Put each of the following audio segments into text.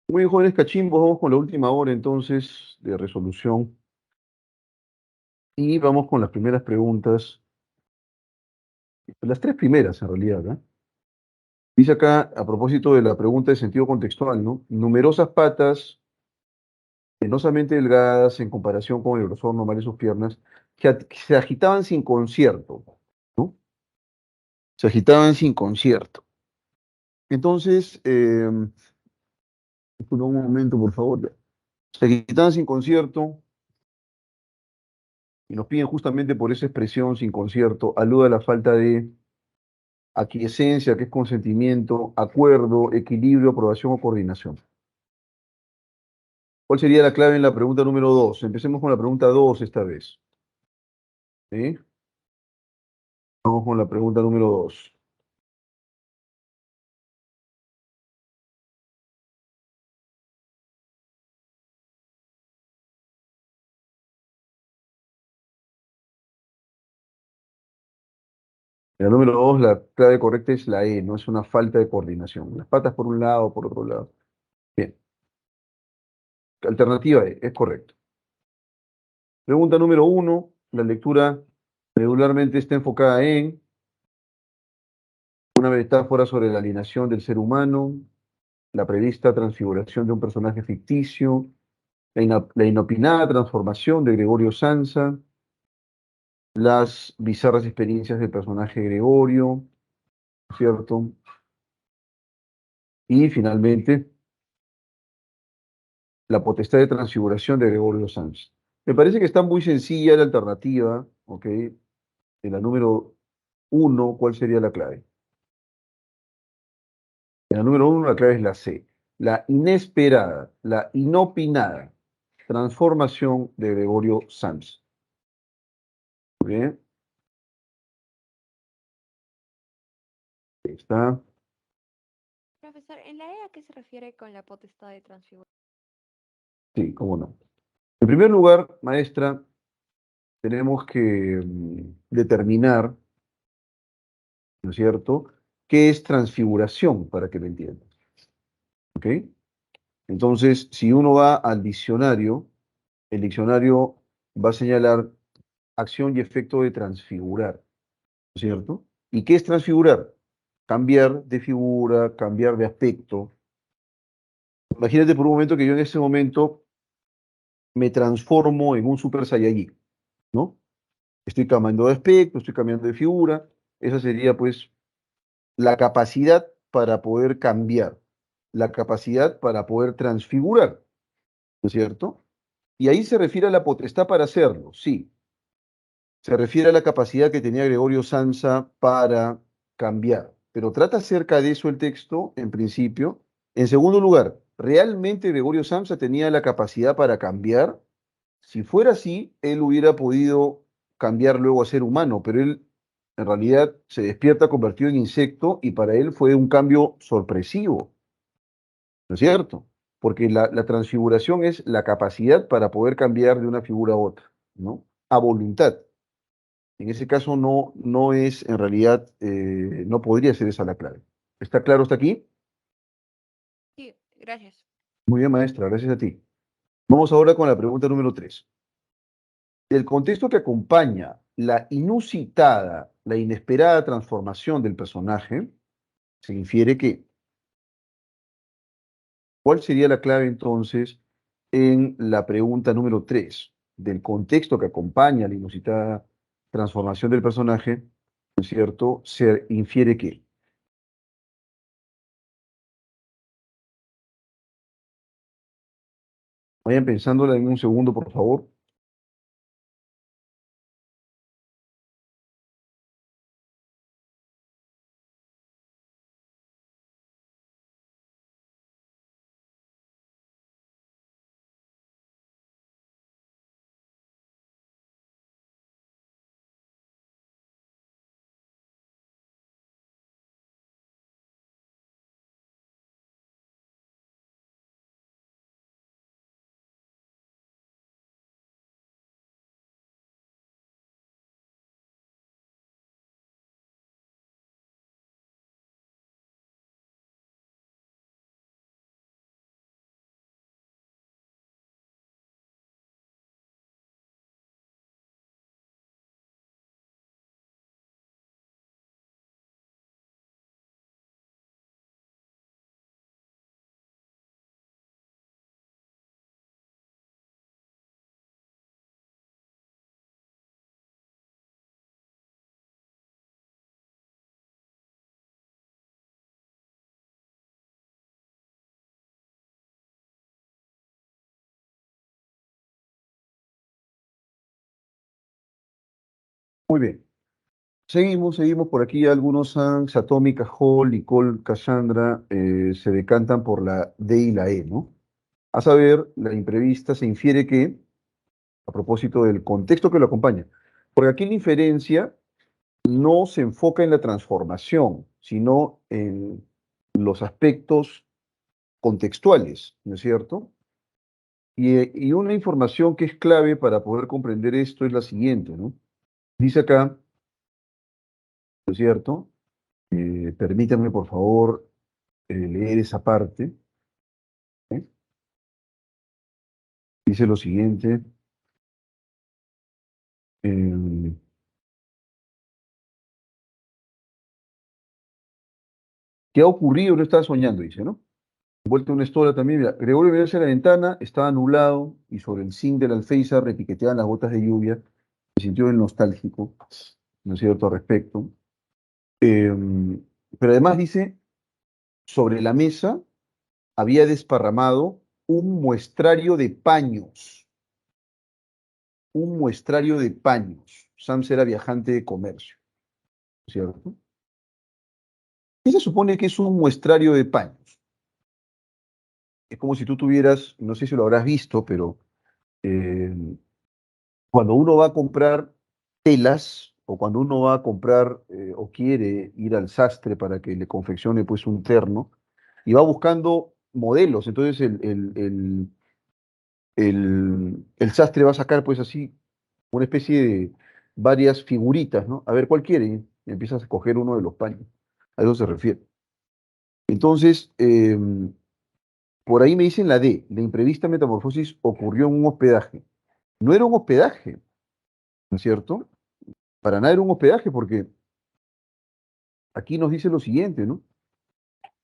Muy bien, jóvenes cachimbos, vamos con la última hora entonces de resolución y vamos con las primeras preguntas, las tres primeras en realidad, ¿no? Dice acá, a propósito de la pregunta de sentido contextual, ¿no? Numerosas patas, penosamente delgadas en comparación con el grosor normal de sus piernas, que se agitaban sin concierto, ¿no? Se agitaban sin concierto. Entonces, por un momento, por favor. Se agitaban sin concierto y nos piden justamente por esa expresión sin concierto, alude a la falta de aquiescencia, que es consentimiento, acuerdo, equilibrio, aprobación o coordinación. ¿Cuál sería la clave en la pregunta número 2? Empecemos con la pregunta 2 esta vez. ¿Sí? Vamos con la pregunta número 2. La número 2, la clave correcta es la E, no es una falta de coordinación. Las patas por un lado, por otro lado. Bien. Alternativa E, es correcto. Pregunta número 1, la lectura regularmente está enfocada en una metáfora sobre la alienación del ser humano, la prevista transfiguración de un personaje ficticio, la inopinada transformación de Gregorio Sansa, las bizarras experiencias del personaje Gregorio, ¿cierto? Y finalmente, la potestad de transfiguración de Gregorio Sansa. Me parece que está muy sencilla la alternativa, ¿ok? En la número 1, ¿cuál sería la clave? En la número 1, la clave es la C. La inesperada, la inopinada transformación de Gregorio Sansa. Muy bien, ahí está. Profesor, ¿en la E a qué se refiere con la potestad de transfiguración? Sí, cómo no. En primer lugar, maestra, tenemos que determinar, ¿no es cierto?, qué es transfiguración, para que lo entiendas. ¿Ok? Entonces, si uno va al diccionario, el diccionario va a señalar acción y efecto de transfigurar, ¿no es cierto? ¿Y qué es transfigurar? Cambiar de figura, cambiar de aspecto. Imagínate por un momento que yo en ese momento me transformo en un Super Saiyajin, ¿no? Estoy cambiando de aspecto, estoy cambiando de figura. Esa sería, pues, la capacidad para poder cambiar, la capacidad para poder transfigurar, ¿no es cierto? Y ahí se refiere a la potestad para hacerlo, sí. Se refiere a la capacidad que tenía Gregorio Sansa para cambiar. Pero trata acerca de eso el texto, en principio. En segundo lugar, ¿realmente Gregorio Samsa tenía la capacidad para cambiar? Si fuera así, él hubiera podido cambiar luego a ser humano, pero él en realidad se despierta convertido en insecto y para él fue un cambio sorpresivo, ¿no es cierto? Porque la transfiguración es la capacidad para poder cambiar de una figura a otra, ¿no? A voluntad. En ese caso no es, en realidad, no podría ser esa la clave. ¿Está claro hasta aquí? Sí, gracias. Muy bien, maestra, gracias a ti. Vamos ahora con la pregunta número 3. Del contexto que acompaña la inusitada, la inesperada transformación del personaje, se infiere que, ¿cuál sería la clave entonces en la pregunta número 3? Del contexto que acompaña la inusitada transformación del personaje, ¿no es cierto? Se infiere que. Vayan pensándola en un segundo, por favor. Muy bien. Seguimos por aquí. Algunos ANS, Atómica, Hall, Nicole, Cassandra, se decantan por la D y la E, ¿no? A saber, la imprevista se infiere que, a propósito del contexto que lo acompaña, porque aquí la inferencia no se enfoca en la transformación, sino en los aspectos contextuales, ¿no es cierto? Y una información que es clave para poder comprender esto es la siguiente, ¿no? Dice acá, ¿no es cierto? Permítanme, por favor, leer esa parte. ¿Eh? Dice lo siguiente. eh, ¿Qué ha ocurrido? No estaba soñando, dice, ¿no? Vuelta una estola también. Mira, Gregorio veía hacia la ventana, estaba nublado y sobre el zinc del alféizar repiqueteaban las gotas de lluvia. Se sintió el nostálgico, ¿no es cierto?, al respecto. Eh, pero además dice, sobre la mesa había desparramado un muestrario de paños, un muestrario de paños. Sams era viajante de comercio, ¿cierto? ¿Qué se supone que es un muestrario de paños? Es como si tú tuvieras, no sé si lo habrás visto, pero eh, cuando uno va a comprar telas o cuando uno va a comprar o quiere ir al sastre para que le confeccione pues un terno y va buscando modelos, entonces el sastre va a sacar pues así una especie de varias figuritas, ¿no? A ver cuál quiere y empiezas a escoger uno de los paños. A eso se refiere. Entonces, por ahí me dicen la D, la imprevista metamorfosis ocurrió en un hospedaje. No era un hospedaje, ¿no es cierto? Para nada era un hospedaje, porque aquí nos dice lo siguiente, ¿no?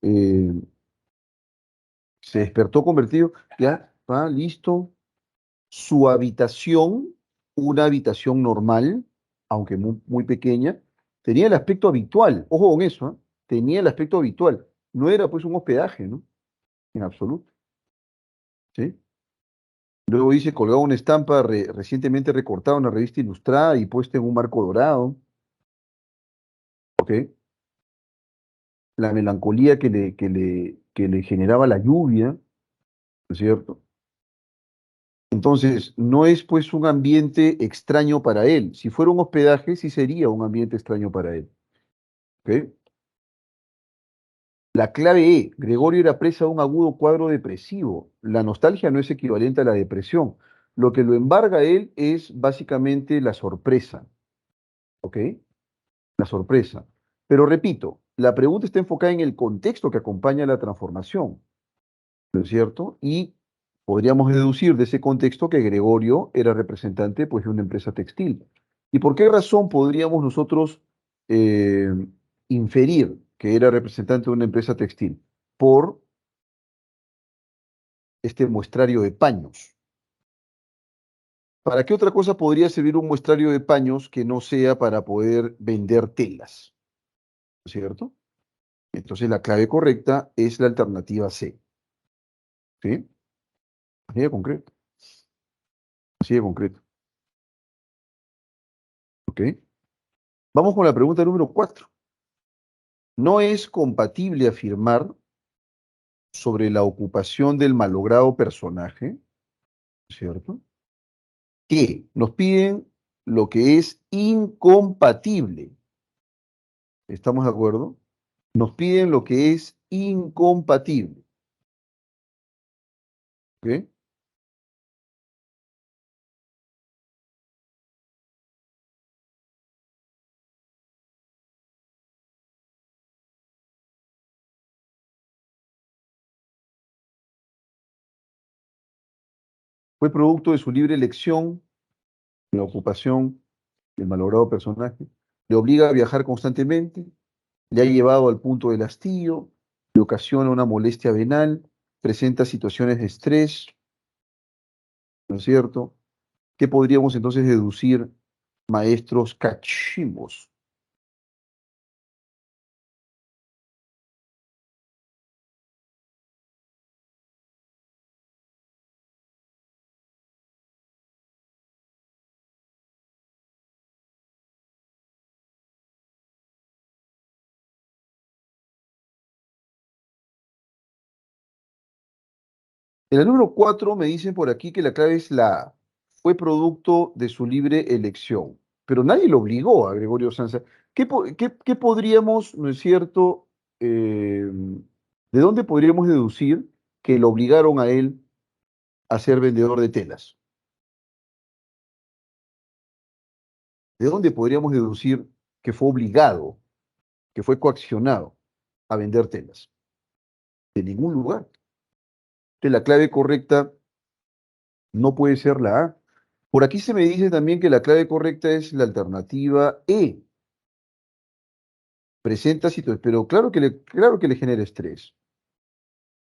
Eh, Se despertó convertido, ya, va, listo. Su habitación, una habitación normal, aunque muy pequeña, tenía el aspecto habitual. Ojo con eso, ¿eh? Tenía el aspecto habitual. No era pues un hospedaje, ¿no? En absoluto, ¿sí? Luego dice, colgaba una estampa recientemente recortada en una revista ilustrada y puesta en un marco dorado, ¿ok? La melancolía que le generaba la lluvia, ¿no es cierto? Entonces, no es pues un ambiente extraño para él. Si fuera un hospedaje, sí sería un ambiente extraño para él, ¿ok? La clave E, Gregorio era presa de un agudo cuadro depresivo. La nostalgia no es equivalente a la depresión. Lo que lo embarga a él es básicamente la sorpresa, ¿ok? La sorpresa. Pero repito, la pregunta está enfocada en el contexto que acompaña la transformación, ¿no es cierto? Y podríamos deducir de ese contexto que Gregorio era representante pues, de una empresa textil. ¿Y por qué razón podríamos nosotros eh, inferir que era representante de una empresa textil? Por este muestrario de paños. ¿Para qué otra cosa podría servir un muestrario de paños que no sea para poder vender telas? ¿No es cierto? Entonces la clave correcta es la alternativa C. ¿Sí? Así de concreto. Así de concreto. ¿Ok? Vamos con la pregunta número 4. No es compatible afirmar sobre la ocupación del malogrado personaje, ¿cierto? Que nos piden lo que es incompatible. ¿Estamos de acuerdo? Nos piden lo que es incompatible. ¿Ok? Fue producto de su libre elección, la ocupación del malogrado personaje. Le obliga a viajar constantemente, le ha llevado al punto del hastío, le ocasiona una molestia venal, presenta situaciones de estrés, ¿no es cierto? ¿Qué podríamos entonces deducir, maestros cachimbos? En la número 4 me dicen por aquí que la clave es la A. Fue producto de su libre elección. Pero nadie lo obligó a Gregorio Sanza. ¿Qué podríamos, no es cierto, de dónde podríamos deducir que lo obligaron a él a ser vendedor de telas? ¿De dónde podríamos deducir que fue obligado, que fue coaccionado a vender telas? De ningún lugar. Entonces, la clave correcta no puede ser la A. Por aquí se me dice también que la clave correcta es la alternativa E. Presenta situaciones, pero claro que le genera estrés,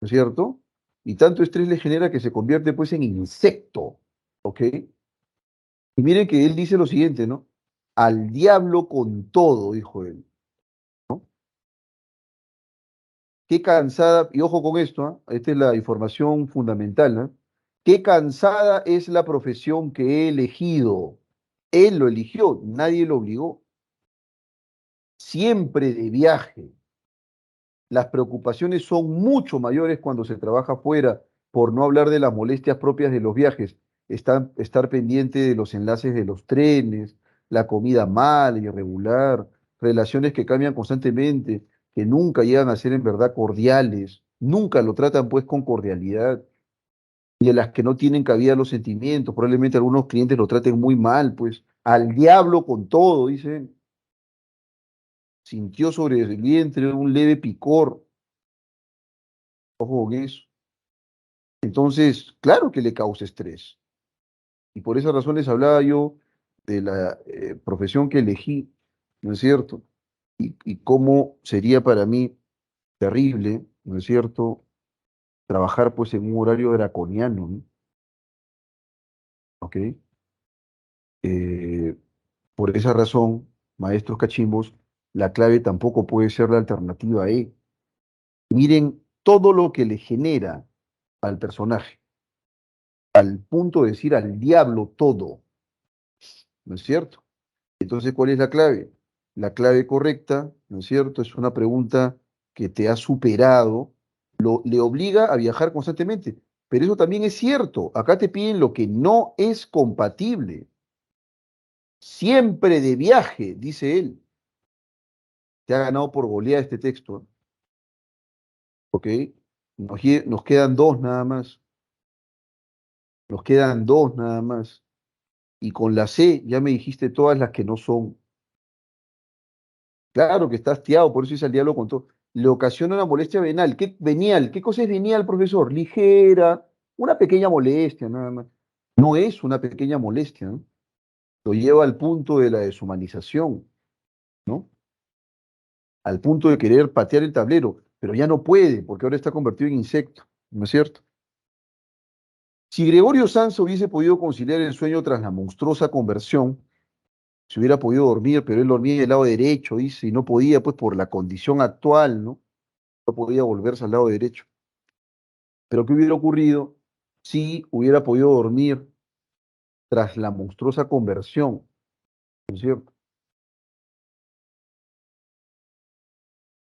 ¿no es cierto? Y tanto estrés le genera que se convierte pues en insecto, ¿ok? Y miren que él dice lo siguiente, ¿no? Al diablo con todo, dijo él, ¿no? Qué cansada, y ojo con esto, ¿ah? Esta es la información fundamental, ¿no? Qué cansada es la profesión que he elegido. Él lo eligió, nadie lo obligó. Siempre de viaje. Las preocupaciones son mucho mayores cuando se trabaja fuera, por no hablar de las molestias propias de los viajes. Estar pendiente de los enlaces de los trenes, la comida mala, irregular, relaciones que cambian constantemente, que nunca llegan a ser en verdad cordiales, nunca lo tratan pues con cordialidad, y en las que no tienen cabida los sentimientos. Probablemente algunos clientes lo traten muy mal, pues al diablo con todo, dicen. Sintió sobre el vientre un leve picor. Ojo con eso. Entonces, claro que le causa estrés. Y por esa razón les hablaba yo de la profesión que elegí, ¿no es cierto? Y cómo sería para mí terrible, ¿no es cierto?, trabajar pues en un horario draconiano, ¿no? ¿Ok? Eh, por esa razón, maestros cachimbos, la clave tampoco puede ser la alternativa E. Miren todo lo que le genera al personaje, al punto de decir al diablo todo, ¿no es cierto? Entonces, ¿cuál es la clave? La clave correcta, ¿no es cierto? Es una pregunta que te ha superado, le obliga a viajar constantemente. Pero eso también es cierto. Acá te piden lo que no es compatible. Siempre de viaje, dice él. Te ha ganado por goleada este texto, ¿eh? ¿Ok? Nos quedan dos nada más. Nos quedan dos nada más. Y con la C ya me dijiste todas las que no son. Claro que está hastiado, por eso dice al diablo con todo. Le ocasiona una molestia venial. ¿Qué venial? ¿Qué cosa es venial, profesor? Ligera, una pequeña molestia, nada más. No es una pequeña molestia, ¿no? Lo lleva al punto de la deshumanización, ¿no? Al punto de querer patear el tablero, pero ya no puede, porque ahora está convertido en insecto, ¿no es cierto? Si Gregorio Sanz hubiese podido conciliar el sueño tras la monstruosa conversión, si hubiera podido dormir, pero él dormía del lado derecho, dice, y no podía, pues por la condición actual, ¿no? No podía volverse al lado derecho. Pero ¿qué hubiera ocurrido si hubiera podido dormir tras la monstruosa conversión? ¿No es cierto?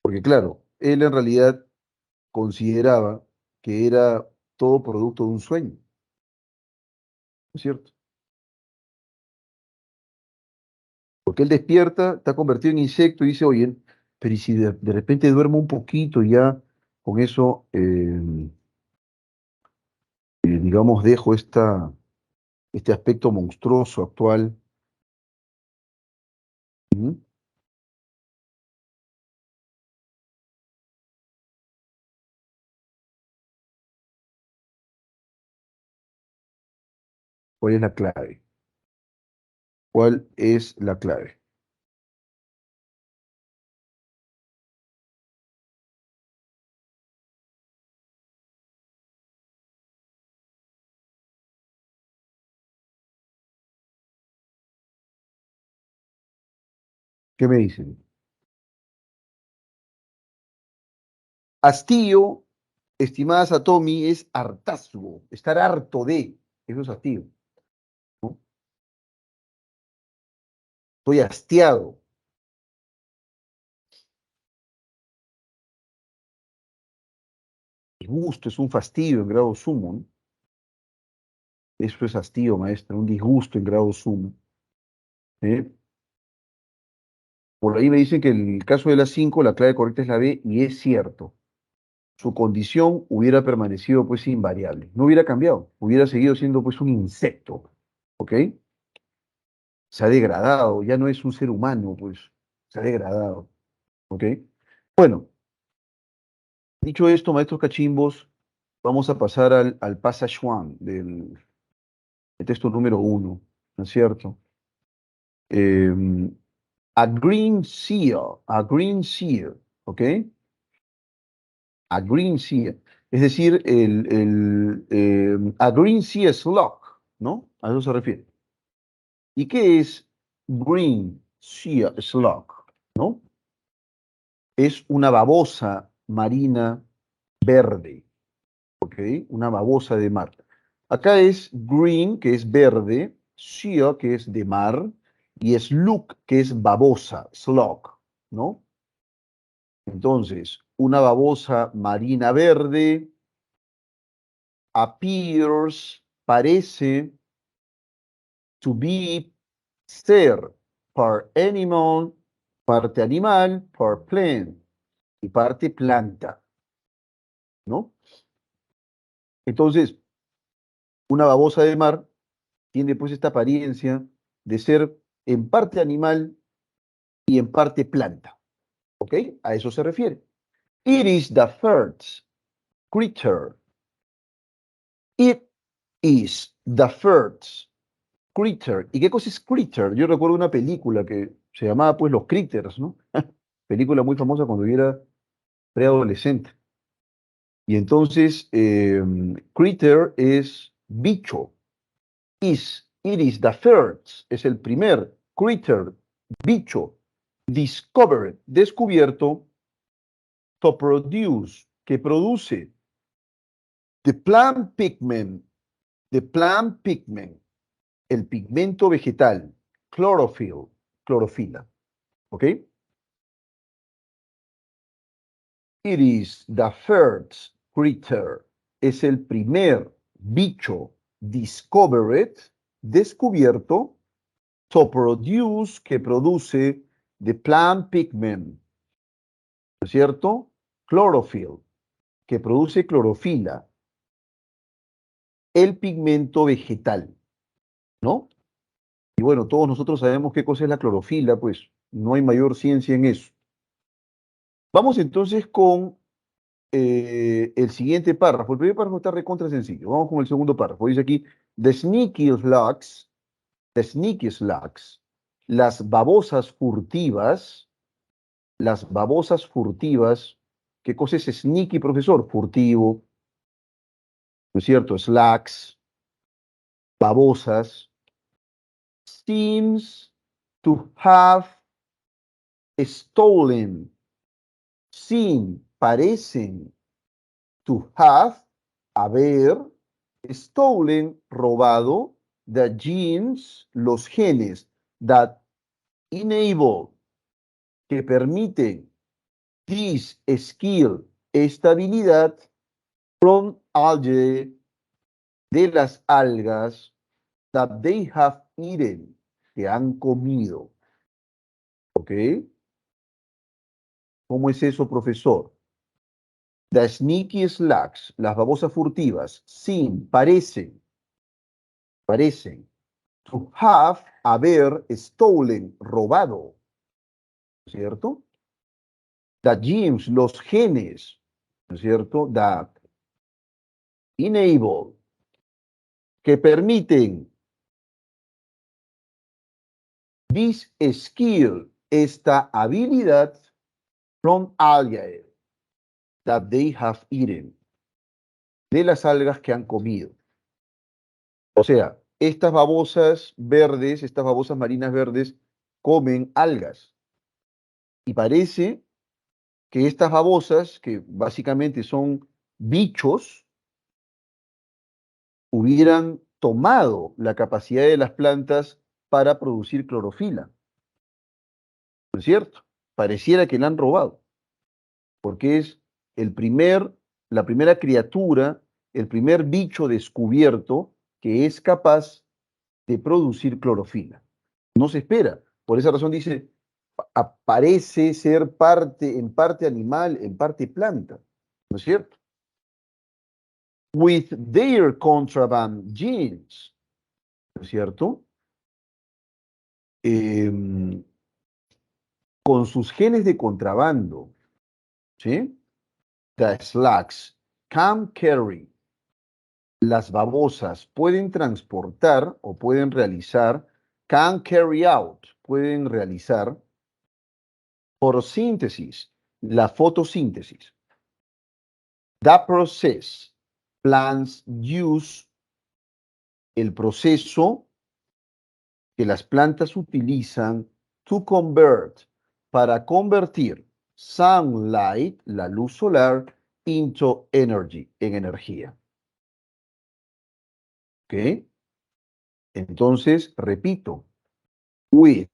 Porque claro, él en realidad consideraba que era todo producto de un sueño, ¿no es cierto? Porque él despierta, está convertido en insecto y dice, oye, pero ¿y si de repente duermo un poquito y ya con eso, digamos, dejo este aspecto monstruoso actual? ¿Mm? ¿Cuál es la clave? ¿Cuál es la clave? ¿Qué me dicen? Hastío, estimada Satomi, es hartazgo, estar harto de, eso es hastío, ¿no? Estoy hastiado, disgusto, es un fastidio en grado sumo, ¿no? Eso es hastío, maestra, un disgusto en grado sumo. ¿Eh? Por ahí me dicen que en el caso de la 5 la clave correcta es la B, y es cierto. Su condición hubiera permanecido pues invariable. No hubiera cambiado, hubiera seguido siendo pues un insecto. ¿Ok? Se ha degradado, ya no es un ser humano, pues se ha degradado. ¿Ok? Bueno, dicho esto, maestros cachimbos, vamos a pasar al passage one del texto número 1, ¿no es cierto? Em, a green seal, ¿ok? A green sea, es decir, a green sea slug, ¿no? A eso se refiere. ¿Y qué es green sea slug? ¿No? Es una babosa marina verde, ¿ok? Una babosa de mar. Acá es green, que es verde, sea, que es de mar, y slug, que es babosa, slug, ¿no? Entonces, una babosa marina verde appears, parece, to be, ser, par animal, parte animal, par plant, y parte planta, ¿no? Entonces, una babosa de mar tiene pues esta apariencia de ser en parte animal y en parte planta, ¿ok? A eso se refiere. It is the first creature. It is the first Critter. ¿Y qué cosa es Critter? Yo recuerdo una película que se llamaba pues Los Critters, ¿no? Película muy famosa cuando yo era preadolescente. Y entonces, Critter es bicho. It is the first, es el primer Critter, bicho, discovered, descubierto, to produce, que produce, the plant pigment, the plant pigment, el pigmento vegetal, chlorophyll, clorofila. ¿Ok? It is the first creature. Es el primer bicho discovered, descubierto, to produce, que produce the plant pigment, ¿no es cierto? Chlorophyll, que produce clorofila, el pigmento vegetal, ¿no? Y bueno, todos nosotros sabemos qué cosa es la clorofila, pues no hay mayor ciencia en eso. Vamos entonces con el siguiente párrafo. El primer párrafo está recontra sencillo. Vamos con el segundo párrafo. Dice aquí, the sneaky slugs, las babosas furtivas. ¿Qué cosa es sneaky, profesor? Furtivo, ¿no es cierto? Slugs, babosas. Seems to have stolen, parecen, to have, haber, stolen, robado, the genes, los genes, that enable, que permiten, this skill, esta habilidad, from algae, de las algas, that they have eaten, que han comido. ¿Ok? ¿Cómo es eso, profesor? The sneaky slugs, las babosas furtivas, parecen, to have, haber, stolen, robado, ¿cierto? The genes, los genes, ¿no es cierto? That enable, que permiten, this skill, esta habilidad, from algae, that they have eaten, de las algas que han comido. O sea, estas babosas verdes, estas babosas marinas verdes, comen algas. Y parece que estas babosas, que básicamente son bichos, hubieran tomado la capacidad de las plantas para producir clorofila. ¿No es cierto? Pareciera que la han robado, porque es el primer, la primera criatura, el primer bicho descubierto que es capaz de producir clorofila. No se espera. Por esa razón dice, parece ser en parte animal, en parte planta. ¿No es cierto? With their contraband genes. ¿No es cierto? Con sus genes de contrabando. ¿Sí? The slugs can carry. Las babosas pueden transportar o pueden realizar, can carry out, pueden realizar fotosíntesis, la fotosíntesis. The process, plants use, el proceso que las plantas utilizan to convert, para convertir sunlight, la luz solar, into energy, en energía. ¿Ok? Entonces, repito, with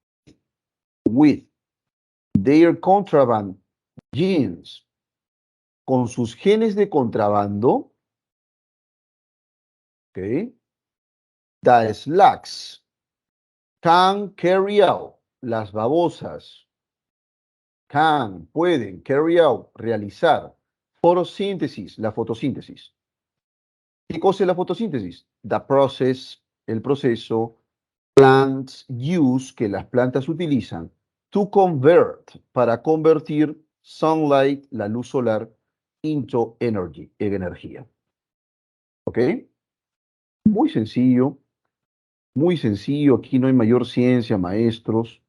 their contraband genes, con sus genes de contrabando, ¿ok? The slugs can carry out, las babosas, pueden, carry out, realizar, fotosíntesis, la fotosíntesis. ¿Qué cosa es la fotosíntesis? The process, el proceso, plants use, que las plantas utilizan, to convert, para convertir sunlight, la luz solar, into energy, en energía. ¿Ok? Muy sencillo, aquí no hay mayor ciencia, maestros.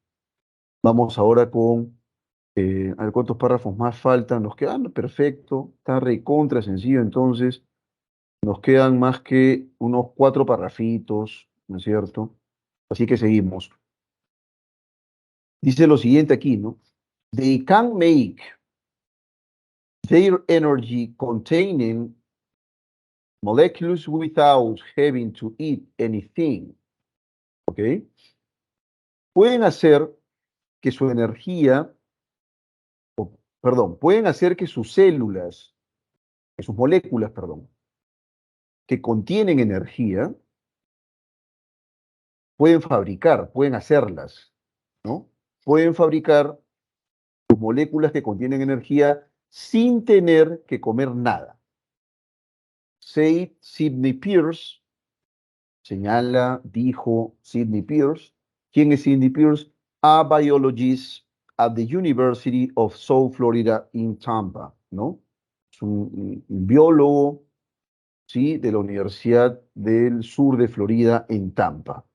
Vamos ahora con, a ver cuántos párrafos más faltan. Nos quedan, perfecto, está recontra sencillo, entonces nos quedan más que unos 4 parrafitos, ¿no es cierto? Así que seguimos. Dice lo siguiente aquí, ¿no? They can make their energy containing molecules without having to eat anything. ¿Ok? Pueden hacer que su energía, perdón, pueden hacer que sus células, que sus moléculas, perdón, que contienen energía, pueden hacerlas, ¿no? Pueden fabricar sus moléculas que contienen energía sin tener que comer nada. Said Sidney Pierce, señala, dijo Sidney Pierce. ¿Quién es Sidney Pierce? A biologist at the University of South Florida in Tampa, ¿no? Es un biólogo, ¿sí? De la Universidad del Sur de Florida en Tampa.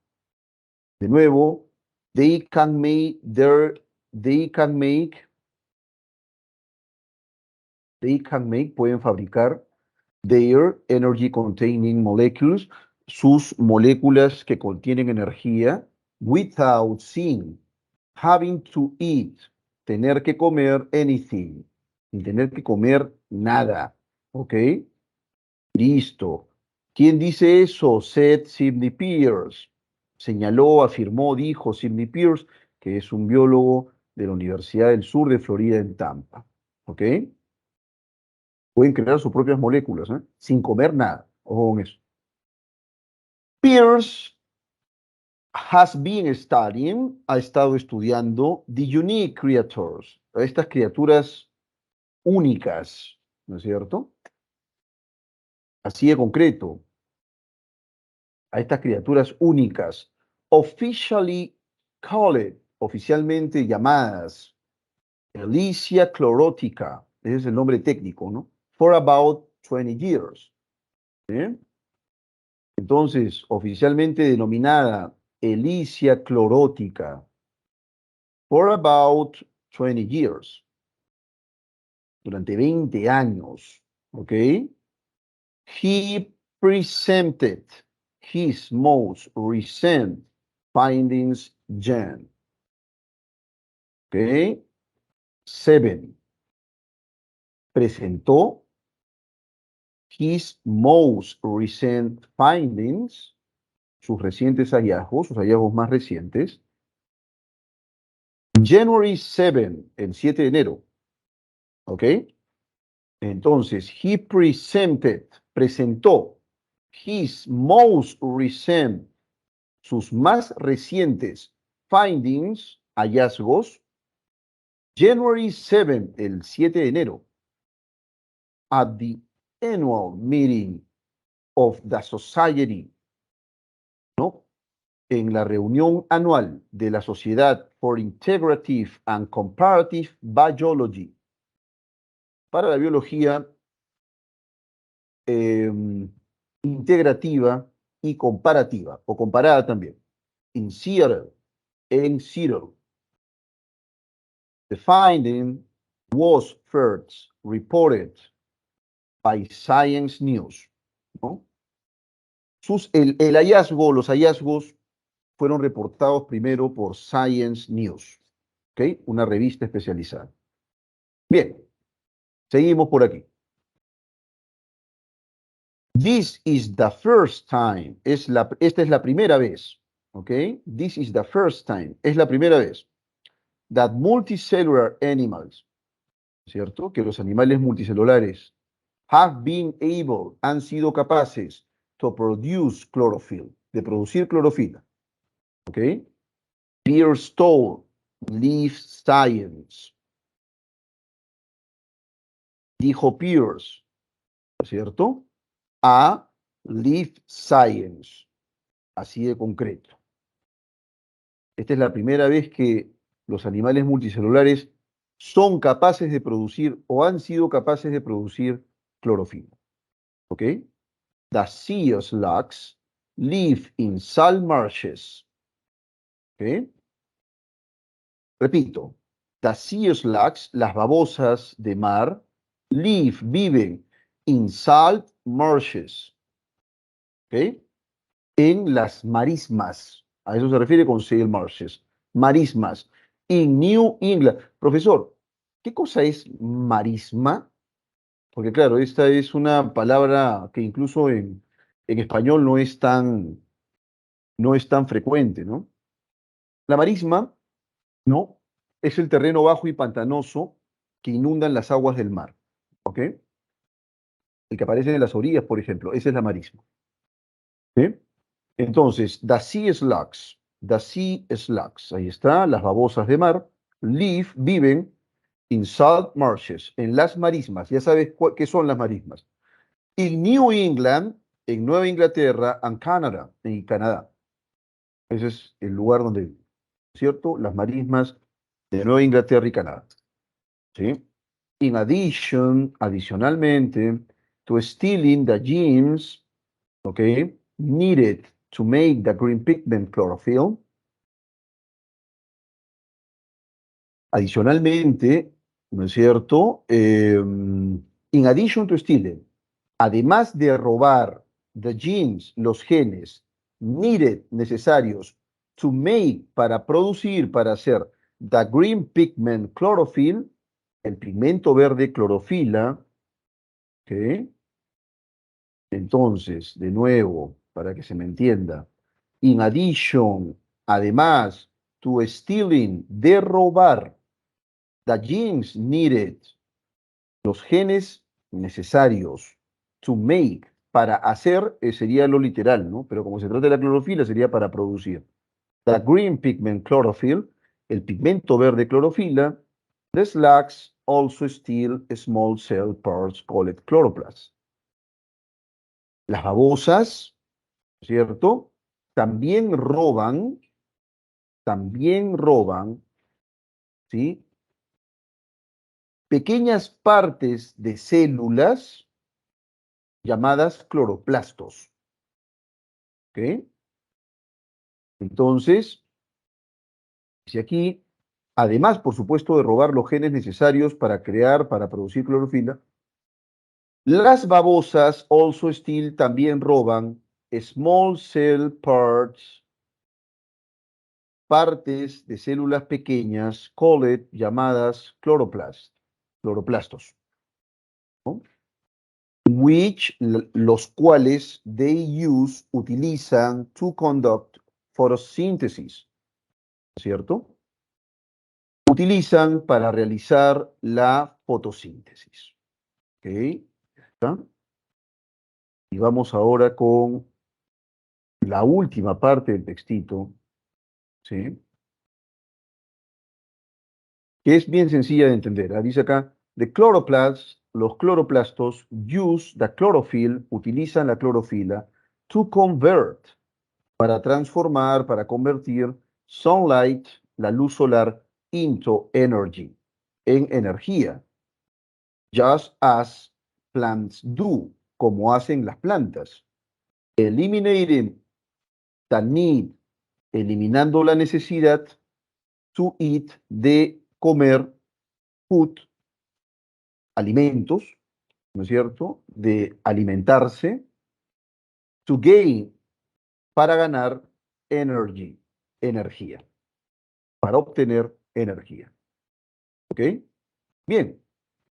De nuevo, they can make, pueden fabricar their energy containing molecules, sus moléculas que contienen energía, without sin, having to eat, tener que comer anything, sin tener que comer nada. ¿Ok? Listo. ¿Quién dice eso? Said Sidney Pierce. Señaló, afirmó, dijo Sidney Pierce, que es un biólogo de la Universidad del Sur de Florida en Tampa. ¿Ok? Pueden crear sus propias moléculas, ¿eh? Sin comer nada. Ojo con eso. Pierce has been studying, ha estado estudiando the unique creatures, estas criaturas únicas, ¿no es cierto? Así de concreto, a estas criaturas únicas, officially called, oficialmente llamadas, Elysia chlorotica, ese es el nombre técnico, ¿no? For about 20 years. ¿Eh? Entonces, oficialmente denominada Elysia chlorotica, for about 20 years, durante 20 años, ¿ok? He presented his most recent findings, Jan. ¿Ok? 7. Presentó his most recent findings, sus recientes hallazgos, sus hallazgos más recientes, January 7, el 7 de enero. ¿Ok? Entonces, he presented, presentó his most recent, sus más recientes findings, hallazgos, January 7, el 7 de enero, at the annual meeting of the society, ¿no? En la reunión anual de la Sociedad for Integrative and Comparative Biology, para la biología integrativa y comparativa, o comparada también, in Seattle, en Seattle. The finding was first reported by Science News, ¿no? El hallazgo, los hallazgos fueron reportados primero por Science News, ¿ok? Una revista especializada. Bien, seguimos por aquí. This is the first time, esta es la primera vez, ¿ok? This is the first time, es la primera vez that multicellular animals, ¿cierto? Que los animales multicelulares have been able, han sido capaces to produce chlorophyll, de producir clorofila, ¿ok? Pierce told Leaf Science, dijo Pierce, ¿cierto? A Leaf Science, así de concreto. Esta es la primera vez que los animales multicelulares son capaces de producir o han sido capaces de producir clorofila. ¿Ok? The sea slugs live in salt marshes. ¿Ok? Repito, the sea slugs, las babosas de mar, viven in salt marshes. ¿Ok? En las marismas. A eso se refiere con salt marshes. Marismas. In New England. Profesor, ¿qué cosa es marisma? Porque claro, esta es una palabra que incluso en español no es tan frecuente, ¿no? La marisma, ¿no? Es el terreno bajo y pantanoso que inundan las aguas del mar, ¿ok? El que aparece en las orillas, por ejemplo, esa es la marisma. ¿Sí? Entonces, the sea slugs, ahí está, las babosas de mar, viven in salt marshes, en las marismas. Ya sabes qué son las marismas. In New England, en Nueva Inglaterra, and Canadá, en Canadá. Ese es el lugar donde, ¿cierto? Las marismas de Nueva Inglaterra y Canadá. ¿Sí? In addition, adicionalmente, to stealing the genes, ¿ok? Needed to make the green pigment chlorophyll. Adicionalmente, ¿no es cierto? In addition to stealing, además de robar the genes, los genes needed, necesarios, to make, para producir, para hacer the green pigment chlorophyll, el pigmento verde clorofila, ¿ok? Entonces, de nuevo, para que se me entienda, in addition, además, to stealing, de robar, the genes needed, los genes necesarios, to make, para hacer, sería lo literal, ¿no? Pero como se trata de la clorofila, sería para producir. The green pigment chlorophyll, el pigmento verde clorofila, the slugs also steal small cell parts called chloroplasts. Las babosas, ¿cierto? También roban, ¿sí? Pequeñas partes de células llamadas cloroplastos, ¿ok? Entonces, dice aquí, además, por supuesto, de robar los genes necesarios para crear, para producir clorofila, las babosas also steal, también roban small cell parts, partes de células pequeñas, called, llamadas cloroplastos, ¿no? Which, los cuales utilizan to conduct photosynthesis, ¿cierto? Utilizan para realizar la fotosíntesis. ¿Ok? ¿Está? Y vamos ahora con la última parte del textito, ¿sí? Que es bien sencilla de entender. Dice acá, los cloroplastos use the chlorophyll, utilizan la clorofila, to convert, para transformar, para convertir sunlight, la luz solar, into energy, en energía, just as plants do, como hacen las plantas. Eliminating the need, eliminando la necesidad, to eat, de comer, food, alimentos, ¿no es cierto? De alimentarse, to gain, para ganar, energy, energía, para obtener energía. ¿Ok? Bien,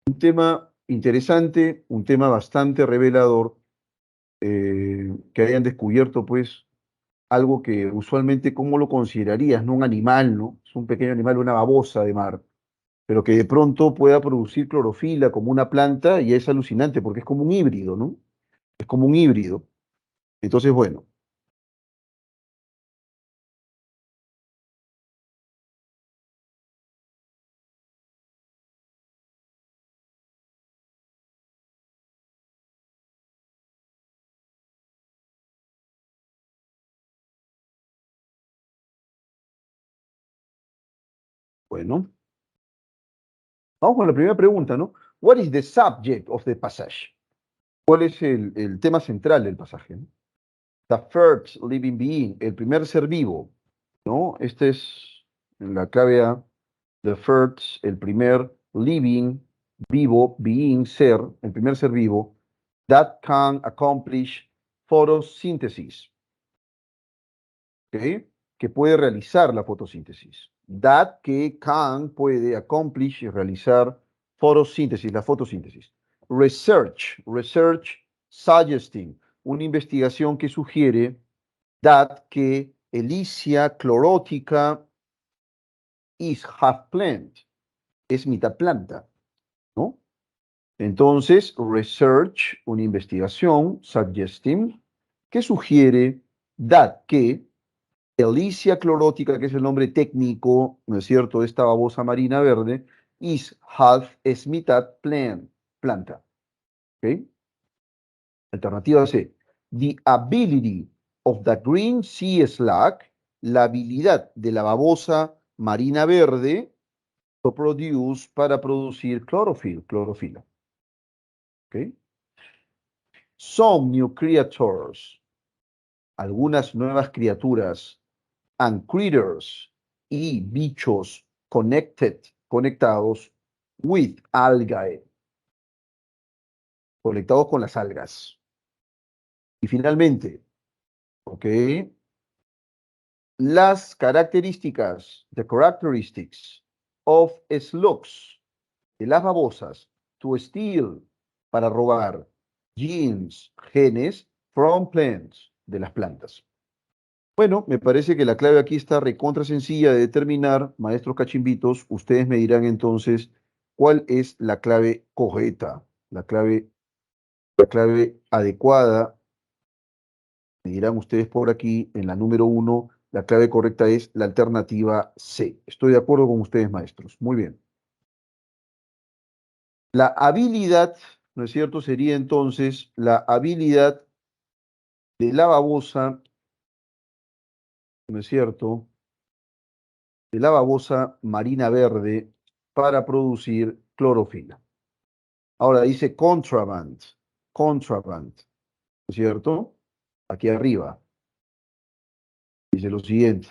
un tema interesante, un tema bastante revelador, que hayan descubierto, pues, algo que usualmente, ¿cómo lo considerarías? No un animal, ¿no? Es un pequeño animal, una babosa de mar, pero que de pronto pueda producir clorofila como una planta y es alucinante porque es como un híbrido, ¿no? Es como un híbrido. Entonces, bueno, bueno, vamos con la primera pregunta, ¿no? What is the subject of the passage? ¿Cuál es el tema central del pasaje? ¿No? The first living being, el primer ser vivo, ¿no? Esta es la clave A. The first, el primer living, vivo, being, ser, el primer ser vivo, that can accomplish photosynthesis, ¿ok? Que puede realizar la fotosíntesis. That que can puede accomplish realizar fotosíntesis, la fotosíntesis. Research suggesting, una investigación que sugiere that que Elysia clorótica is half plant, es mitad planta, ¿no? Entonces, research, una investigación, suggesting, que sugiere that que Elysia clorótica, que es el nombre técnico, ¿no es cierto?, de esta babosa marina verde, is half, es mitad planta. ¿Ok? Alternativa C. The ability of the green sea slug, la habilidad de la babosa marina verde, to produce, para producir clorofila. ¿Ok? Some new creatures, algunas nuevas criaturas, and critters, y bichos conectados with algae, conectados con las algas. Y finalmente, ¿ok? Las características, the characteristics of slugs, de las babosas, to steal, para robar, genes, from plants, de las plantas. Bueno, me parece que la clave aquí está recontra sencilla de determinar, maestros cachimbitos, ustedes me dirán entonces cuál es la clave correcta, la clave adecuada. Me dirán ustedes por aquí, en la número 1, la clave correcta es la alternativa C. Estoy de acuerdo con ustedes, maestros. Muy bien. La habilidad, ¿no es cierto? Sería entonces la habilidad de la babosa, ¿no es cierto? De la babosa marina verde para producir clorofila. Ahora dice contraband, ¿no es cierto? Aquí arriba. Dice lo siguiente.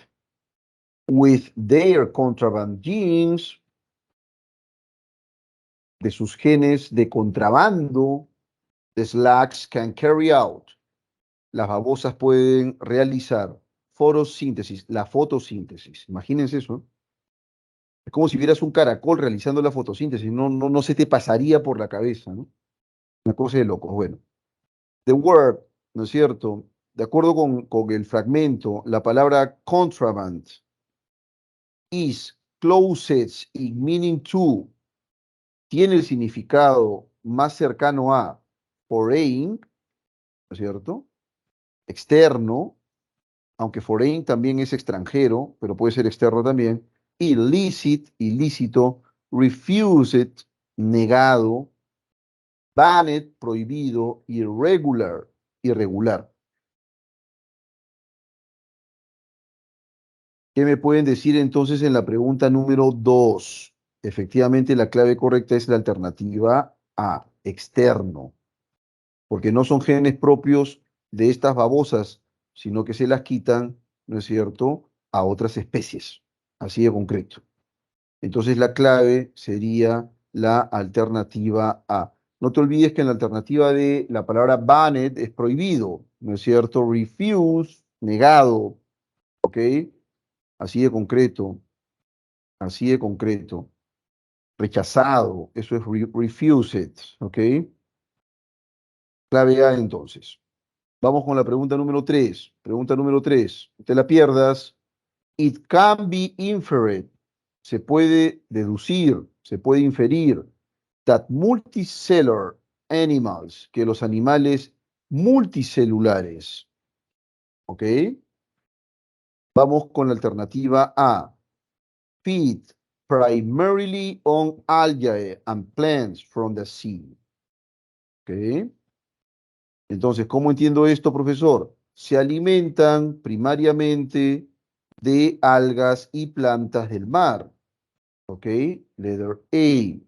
With their contraband genes, de sus genes de contrabando, the slugs can carry out. Las babosas pueden realizar fotosíntesis, la fotosíntesis. Imagínense eso. Es como si vieras un caracol realizando la fotosíntesis. No se te pasaría por la cabeza, ¿no? Una cosa de locos. Bueno, the word, ¿no es cierto? De acuerdo con el fragmento, la palabra contraband is closest in meaning to, tiene el significado más cercano a foreign, ¿no es cierto? Externo, aunque foreign también es extranjero, pero puede ser externo también. Illicit, ilícito. Refused, negado. Banned, prohibido. Irregular, irregular. ¿Qué me pueden decir entonces en la pregunta número 2? Efectivamente, la clave correcta es la alternativa A, externo, porque no son genes propios de estas babosas, sino que se las quitan, ¿no es cierto?, a otras especies, así de concreto. Entonces la clave sería la alternativa A. No te olvides que en la alternativa D la palabra banned es prohibido, ¿no es cierto? Refuse, negado, ¿ok? Así de concreto, así de concreto. Rechazado, eso es refused, ¿ok? Clave A entonces. Vamos con la pregunta número 3. Pregunta número 3. No te la pierdas. It can be inferred. Se puede deducir, se puede inferir that multicellular animals, que los animales multicelulares, ¿ok? Vamos con la alternativa A. Feed primarily on algae and plants from the sea. ¿Ok? Entonces, ¿cómo entiendo esto, profesor? Se alimentan primariamente de algas y plantas del mar. ¿Ok? Letter A.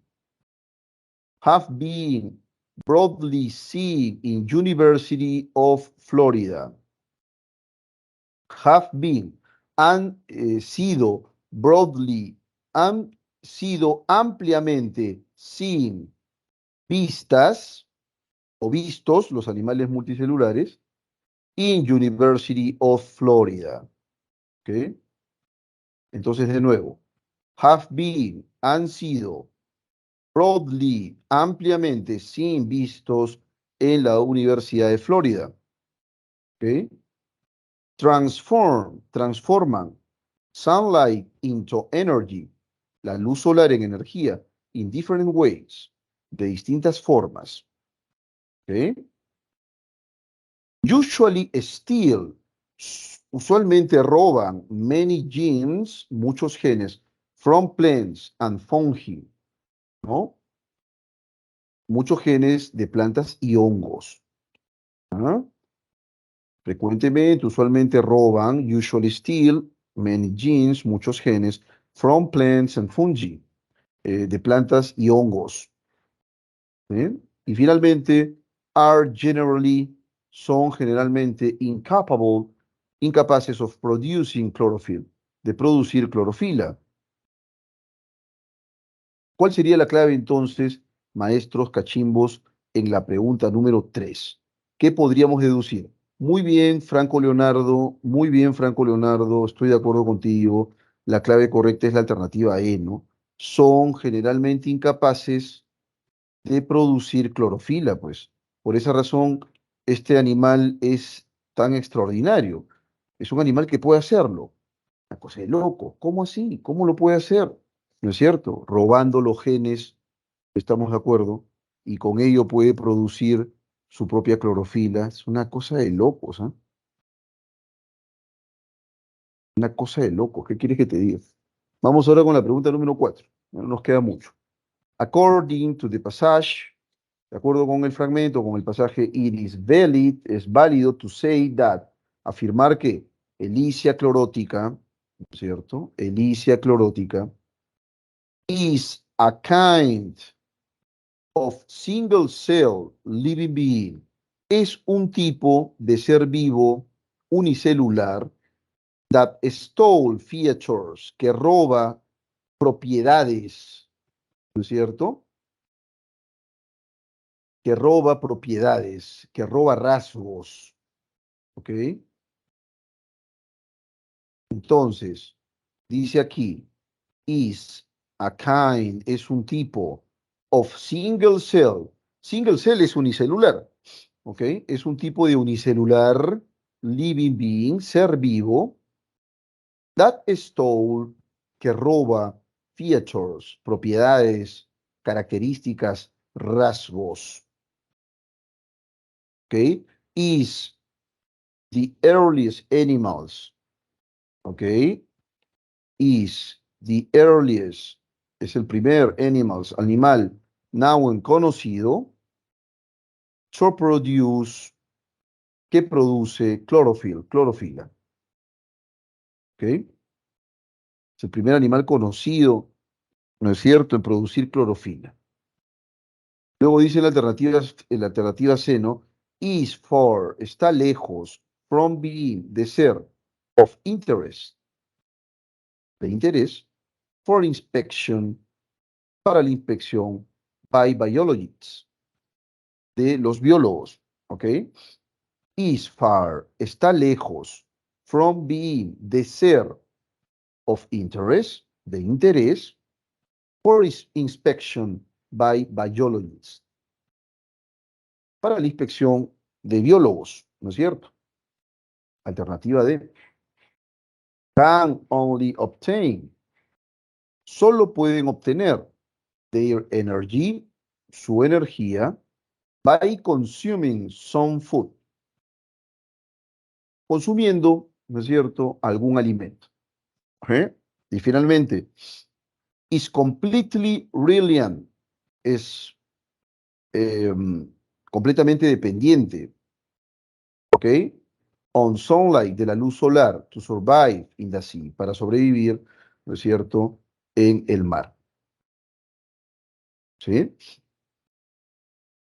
Have been broadly seen in University of Florida. Have been. Han sido broadly, han sido ampliamente seen, vistas o vistos los animales multicelulares in University of Florida. ¿Ok? Entonces, de nuevo, have been, han sido broadly, ampliamente, sin vistos en la Universidad de Florida. ¿Ok? Transforman sunlight into energy, la luz solar en energía, in different ways, de distintas formas. ¿Ok? Usually steal, usualmente roban many genes, muchos genes, from plants and fungi, ¿no? Muchos genes de plantas y hongos. ¿Ah? Frecuentemente, usualmente roban, usually steal, many genes, muchos genes, from plants and fungi, de plantas y hongos. ¿Sí? Y finalmente, are generally, son generalmente incapaces of producing chlorophyll, de producir clorofila. ¿Cuál sería la clave entonces, maestros cachimbos, en la pregunta número 3? ¿Qué podríamos deducir? Muy bien, Franco Leonardo, estoy de acuerdo contigo. La clave correcta es la alternativa E, ¿no? Son generalmente incapaces de producir clorofila, pues. Por esa razón, este animal es tan extraordinario. Es un animal que puede hacerlo. Una cosa de loco. ¿Cómo así? ¿Cómo lo puede hacer? ¿No es cierto? Robando los genes, estamos de acuerdo, y con ello puede producir su propia clorofila. Es una cosa de locos, ¿ah? Una cosa de locos. ¿Qué quieres que te diga? Vamos ahora con la pregunta número 4. No nos queda mucho. According to the passage, de acuerdo con el fragmento, con el pasaje, it is valid, es válido to say that, afirmar que Elicia clorótica, ¿no es cierto? Elicia clorótica is a kind of single cell living being. Es un tipo de ser vivo unicelular that stole features, que roba propiedades, ¿no es cierto? Que roba propiedades, que roba rasgos, ¿ok? Entonces, dice aquí, is a kind, es un tipo of single cell. Single cell es unicelular, ¿ok? Es un tipo de unicelular, living being, ser vivo, that stole, que roba features, propiedades, características, rasgos, ¿ok? is the earliest animals, ¿ok? Is the earliest, es el primer animal known conocido, to produce, que produce clorofila, ¿ok? Es el primer animal conocido, ¿no es cierto?, en producir clorofila. Luego dice la alternativa C, ¿no? Is far, está lejos, from being, de ser, of interest, de interés, for inspection, para la inspección, by biologists, de los biólogos, ¿ok? Is far, está lejos, from being, de ser, of interest, de interés, for inspection by biologists, para la inspección de biólogos, ¿no es cierto? Alternativa D. Can only obtain, solo pueden obtener their energy, su energía, by consuming some food, consumiendo, ¿no es cierto?, algún alimento. ¿Ok? Y finalmente, is completely reliant, es completamente dependiente, ¿ok? On sunlight, de la luz solar, to survive in the sea, para sobrevivir, ¿no es cierto?, en el mar. ¿Sí?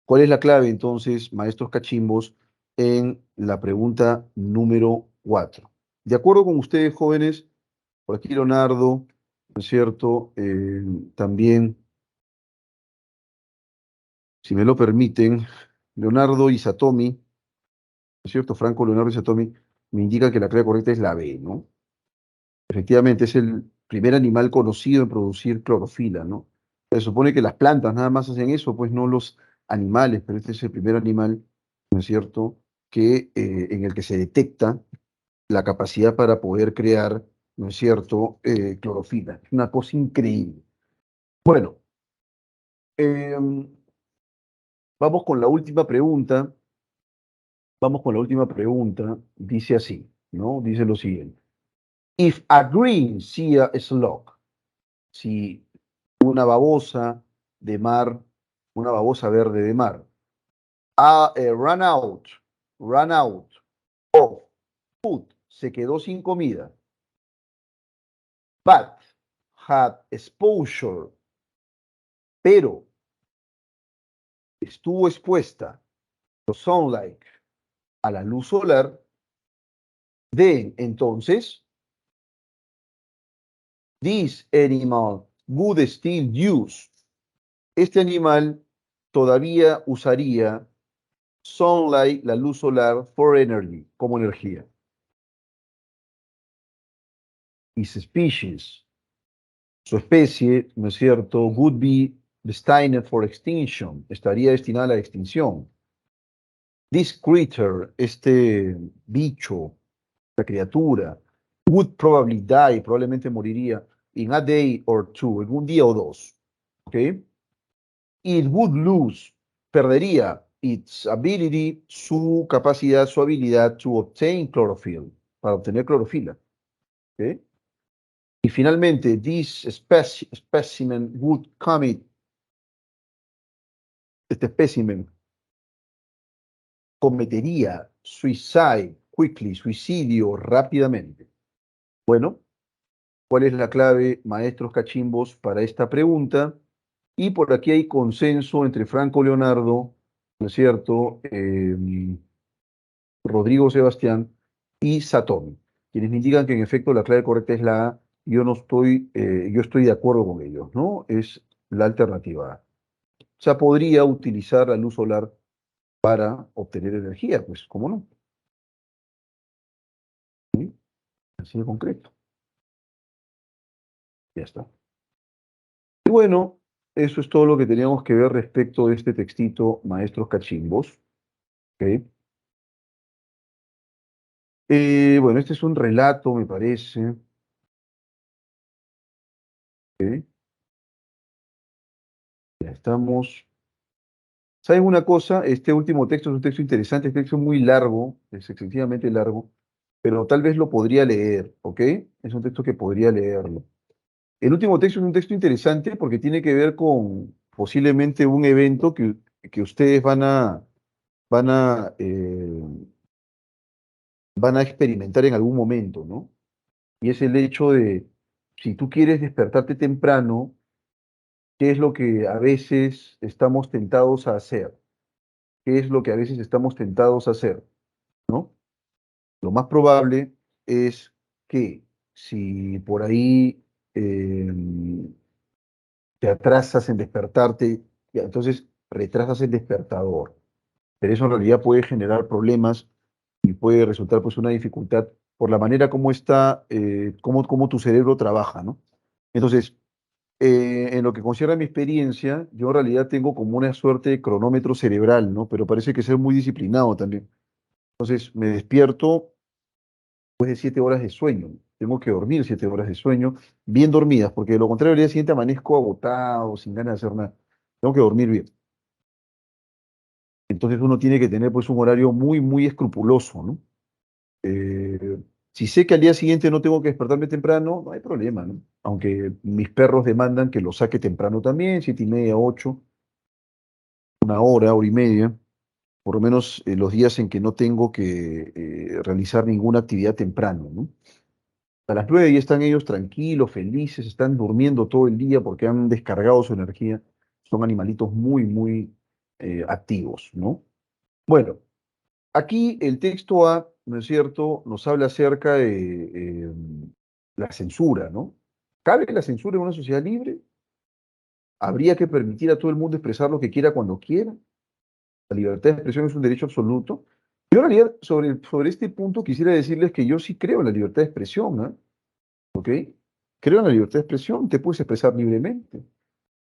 ¿Cuál es la clave entonces, maestros cachimbos, en la pregunta número 4? De acuerdo con ustedes, jóvenes, por aquí Leonardo, ¿no es cierto? También, si me lo permiten, Leonardo y Satomi, ¿no es cierto? Franco, Leonardo y Satomi, me indican que la clave correcta es la B, ¿no? Efectivamente, es el primer animal conocido en producir clorofila, ¿no? Se supone que las plantas nada más hacen eso, pues no los animales, pero este es el primer animal, ¿no es cierto?, que, en el que se detecta la capacidad para poder crear, ¿no es cierto?, clorofila. Es una cosa increíble. Bueno, em, vamos con la última pregunta. Vamos con la última pregunta. Dice así, ¿no? Dice lo siguiente. If a green sea slug, si una babosa de mar, una babosa verde de mar, run out of food, se quedó sin comida, but had exposure, pero estuvo expuesta to sunlight, a la luz solar, then entonces this animal would still use, este animal todavía usaría sunlight, la luz solar, for energy, como energía. His species, su especie, ¿no es cierto?, would be destined for extinction, estaría destinada a la extinción. This creature, este bicho, esta criatura, would probably die, probablemente moriría in a day or two, en un día o dos. ¿Ok? It would lose, perdería its ability, su capacidad, su habilidad to obtain chlorophyll, para obtener clorofila. ¿Ok? Y finalmente, this specimen would commit, este espécimen cometería suicide quickly, suicidio rápidamente. Bueno, ¿cuál es la clave, maestros cachimbos, para esta pregunta? Y por aquí hay consenso entre Franco Leonardo, ¿no es cierto?, Rodrigo Sebastián y Satomi, quienes me indican que en efecto la clave correcta es la A. Yo estoy de acuerdo con ellos, ¿no? Es la alternativa A. O sea, podría utilizar la luz solar para obtener energía, pues, ¿cómo no? ¿Sí? Así de concreto. Ya está. Y bueno, eso es todo lo que teníamos que ver respecto de este textito, maestros cachimbos. ¿Ok? Bueno, este es un relato, me parece. ¿Ok? Ya estamos. ¿Saben una cosa? Este último texto es un texto interesante, es un texto muy largo, es excesivamente largo, pero tal vez lo podría leer, ¿ok? Es un texto que podría leerlo. El último texto es un texto interesante porque tiene que ver con posiblemente un evento que ustedes van a van a experimentar en algún momento, ¿no? Y es el hecho de, si tú quieres despertarte temprano, ¿qué es lo que a veces estamos tentados a hacer? ¿Qué es lo que a veces estamos tentados a hacer? ¿No? Lo más probable es que si por ahí eh, te atrasas en despertarte, ya, entonces retrasas el despertador. Pero eso en realidad puede generar problemas y puede resultar pues una dificultad por la manera como está, cómo tu cerebro trabaja, ¿no? Entonces, en lo que concierne a mi experiencia, yo en realidad tengo como una suerte de cronómetro cerebral, ¿no? Pero parece que ser muy disciplinado también. Entonces, me despierto después de 7 horas de sueño. Tengo que dormir 7 horas de sueño, bien dormidas, porque de lo contrario, el día siguiente amanezco agotado, sin ganas de hacer nada. Tengo que dormir bien. Entonces uno tiene que tener pues un horario muy, muy escrupuloso, ¿no? Eh, si sé que al día siguiente no tengo que despertarme temprano, no hay problema, ¿no? Aunque mis perros demandan que lo saque temprano también, 7:30, 8, una hora, hora y media, por lo menos los días en que no tengo que realizar ninguna actividad temprano, ¿no? A las 9 ya están ellos tranquilos, felices, están durmiendo todo el día porque han descargado su energía. Son animalitos muy, muy activos, ¿no? Bueno, aquí el texto A, ¿no es cierto?, nos habla acerca de la censura, ¿no? ¿Cabe la censura en una sociedad libre? ¿Habría que permitir a todo el mundo expresar lo que quiera cuando quiera? La libertad de expresión es un derecho absoluto. Yo en realidad sobre este punto quisiera decirles que yo sí creo en la libertad de expresión, ¿ah? ¿Ok? Creo en la libertad de expresión, te puedes expresar libremente,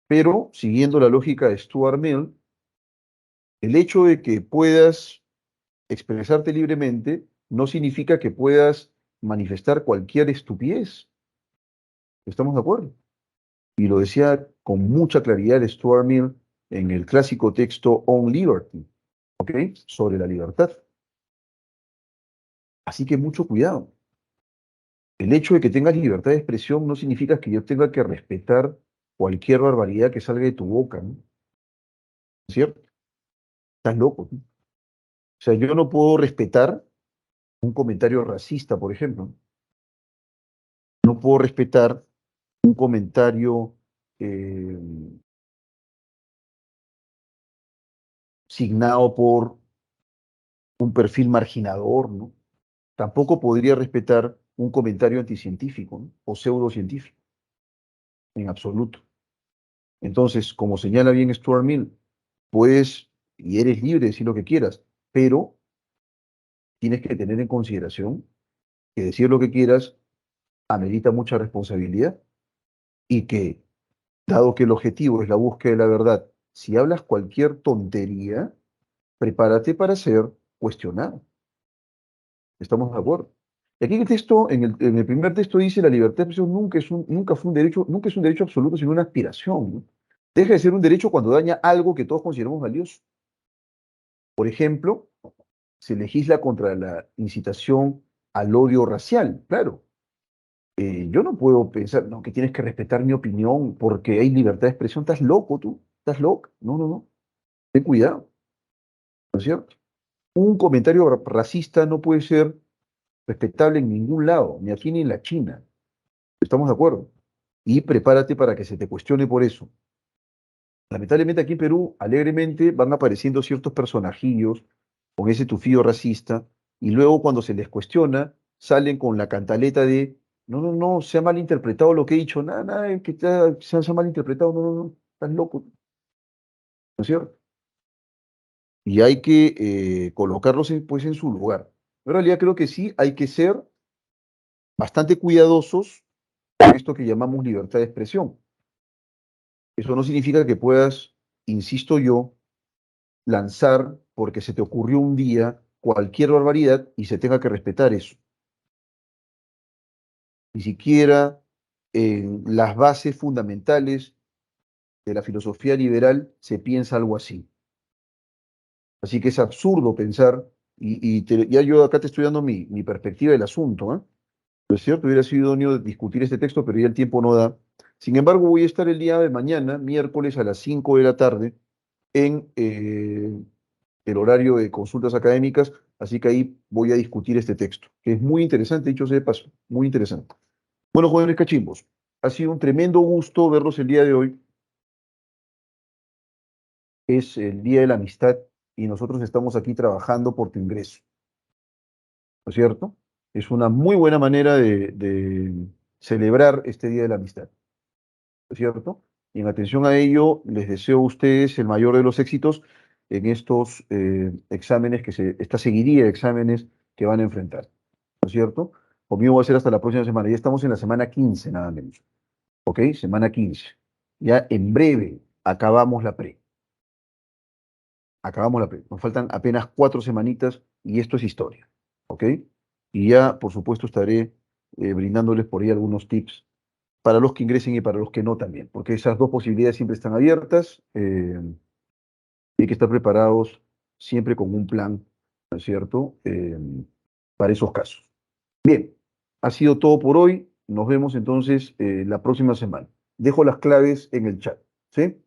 pero siguiendo la lógica de Stuart Mill, el hecho de que puedas expresarte libremente no significa que puedas manifestar cualquier estupidez. ¿Estamos de acuerdo? Y lo decía con mucha claridad Stuart Mill en el clásico texto On Liberty, ¿ok? Sobre la libertad. Así que mucho cuidado. El hecho de que tengas libertad de expresión no significa que yo tenga que respetar cualquier barbaridad que salga de tu boca, ¿no? ¿Cierto? Estás loco, ¿no? O sea, yo no puedo respetar un comentario racista, por ejemplo. No puedo respetar un comentario eh, signado por un perfil marginador, ¿no? Tampoco podría respetar un comentario anticientífico, ¿no? O pseudocientífico, en absoluto. Entonces, como señala bien Stuart Mill, puedes y eres libre de decir lo que quieras, pero tienes que tener en consideración que decir lo que quieras amerita mucha responsabilidad y que, dado que el objetivo es la búsqueda de la verdad, si hablas cualquier tontería, prepárate para ser cuestionado. ¿Estamos de acuerdo? Y aquí en el texto, en el primer texto dice la libertad de expresión nunca fue un derecho, nunca es un derecho absoluto, sino una aspiración, ¿no? Deja de ser un derecho cuando daña algo que todos consideramos valioso. Por ejemplo, se legisla contra la incitación al odio racial. Claro, yo no puedo pensar, no, que tienes que respetar mi opinión porque hay libertad de expresión. Estás loco tú, estás loca. No, no, no. Ten cuidado, ¿no es cierto? Un comentario racista no puede ser respetable en ningún lado, ni aquí ni en la China. ¿Estamos de acuerdo? Y prepárate para que se te cuestione por eso. Lamentablemente aquí en Perú, alegremente van apareciendo ciertos personajillos con ese tufillo racista y luego cuando se les cuestiona salen con la cantaleta de no, no, no, se ha malinterpretado lo que he dicho, nada, nada, se ha malinterpretado, no, no, no, estás loco, ¿no es cierto? Y hay que colocarlos pues en su lugar. En realidad creo que sí, hay que ser bastante cuidadosos con esto que llamamos libertad de expresión. Eso no significa que puedas, insisto yo, lanzar porque se te ocurrió un día cualquier barbaridad y se tenga que respetar eso. Ni siquiera en las bases fundamentales de la filosofía liberal se piensa algo así. Así que es absurdo pensar, ya yo acá te estoy dando mi perspectiva del asunto, ¿eh? Lo cierto, hubiera sido idóneo discutir este texto, pero ya el tiempo no da. Sin embargo, voy a estar el día de mañana, miércoles a las 5 de la tarde, en el horario de consultas académicas, así que ahí voy a discutir este texto, que es muy interesante, dicho sea de paso, muy interesante. Bueno, jóvenes cachimbos, ha sido un tremendo gusto verlos el día de hoy. Es el Día de la Amistad y nosotros estamos aquí trabajando por tu ingreso, ¿no es cierto? Es una muy buena manera de celebrar este Día de la Amistad, ¿no es cierto? Y en atención a ello, les deseo a ustedes el mayor de los éxitos en estos exámenes, esta seguidilla de exámenes que van a enfrentar, ¿no es cierto? Conmigo va a ser hasta la próxima semana. Ya estamos en la semana 15 nada menos, ¿ok? Semana 15. Ya en breve acabamos la pre. Acabamos la pre. Nos faltan apenas 4 semanitas y esto es historia, ¿ok? Y ya, por supuesto, estaré brindándoles por ahí algunos tips para los que ingresen y para los que no también, porque esas dos posibilidades siempre están abiertas y hay que estar preparados siempre con un plan, ¿no es cierto? Para esos casos. Bien, ha sido todo por hoy. Nos vemos entonces la próxima semana. Dejo las claves en el chat, ¿sí?